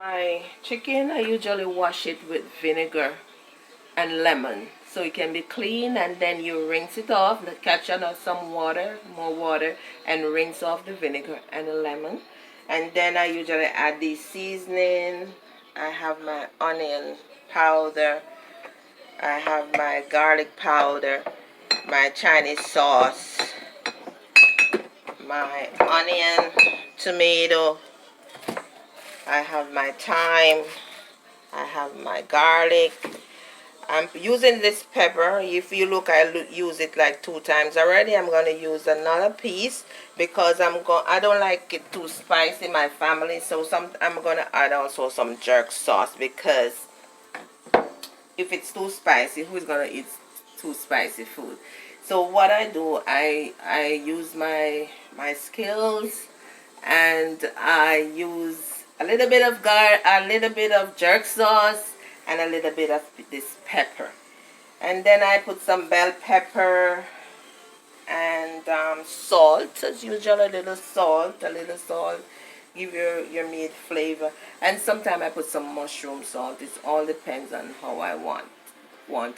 My chicken, I usually wash it with vinegar and lemon so it can be clean, and then you rinse it off, catch on some water, more water, and rinse off the vinegar and the lemon. And then I usually add the seasoning. I have my onion powder, I have my garlic powder, my Chinese sauce, my onion, tomato, I have my thyme, I have my garlic. I'm using this pepper. If you look, I use it like 2 times already. I'm going to use another piece because I don't like it too spicy, my family. So I'm going to add also some jerk sauce, because if it's too spicy, who's going to eat too spicy food? So what I do, I use my skills, and I use a little bit of jerk sauce, and a little bit of this pepper, and then I put some bell pepper and salt as usual. A little salt, give your meat flavor, and sometimes I put some mushroom salt. It all depends on how I want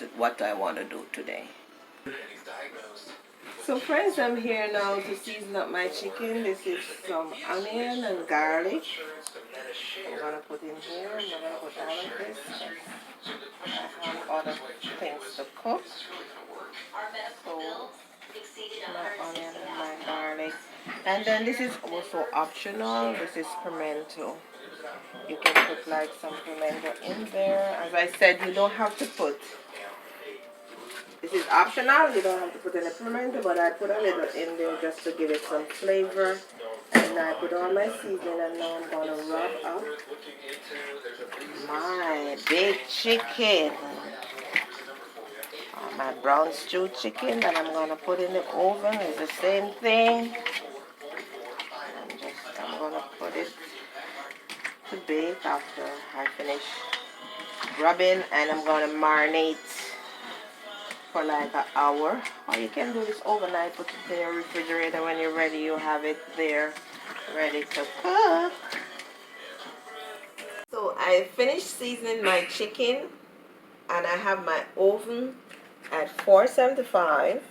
it, what I want to do today. So friends, I'm here now to season up my chicken. This is some onion and garlic. I'm going to put in here. I'm going to put all of this. I have other things to cook. So my onion and my garlic. And then this is also optional. This is pimento. You can put like some pimento in there. As I said, you don't have to put. This is optional. You don't have to put any pimento, but I put a little in there just to give it some flavor. And I put all my seasoning, and now I'm going to rub up my big chicken. My brown stew chicken that I'm going to put in the oven is the same thing. I'm going to put it to bake after I finish rubbing, and I'm going to marinate for like an hour. Or you can do this overnight, put it in your refrigerator. When you're ready, you have it there ready to cook. So I finished seasoning my chicken, and I have my oven at 475,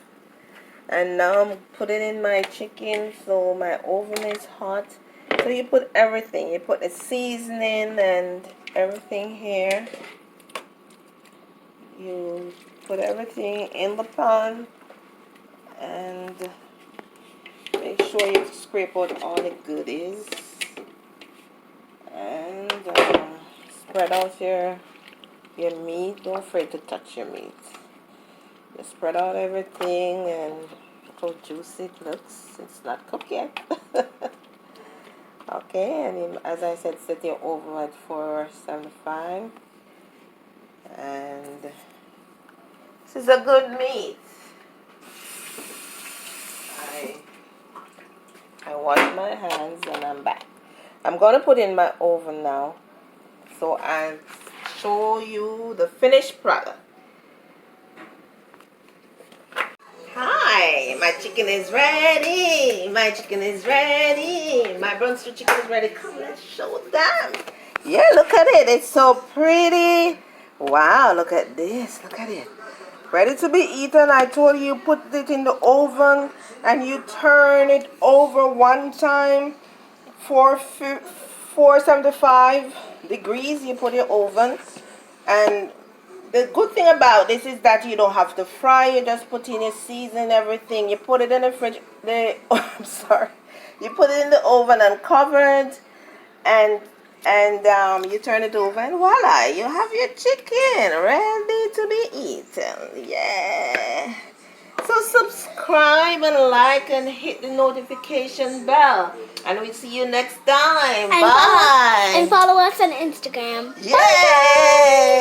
and now I'm putting in my chicken. So my oven is hot. So you put everything, you put the seasoning and everything here. You put everything in the pan, and make sure you scrape out all the goodies, and spread out your meat. Don't afraid to touch your meat. Just spread out everything, and look how juicy it looks. It's not cooked yet. Okay, and as I said, set your oven at 475, and this is a good meat. I wash my hands, and I'm back. I'm going to put in my oven now, so I'll show you the finished product. Hi, my chicken is ready. My chicken is ready. My brown stew chicken is ready. Come, let's show them. Yeah, look at it. It's so pretty. Wow, look at this. Look at it. Ready to be eaten. I told you, put it in the oven, and you turn it over one time, 475 degrees. You put your oven, and the good thing about this is that you don't have to fry. You just put in your season, everything. You put it in the fridge. I'm sorry. You put it in the oven and covered, and you turn it over, and voila, you have your chicken ready to be eaten. Yeah. So subscribe and like and hit the notification bell, and we'll see you next time. Bye. And follow us on Instagram. Yay!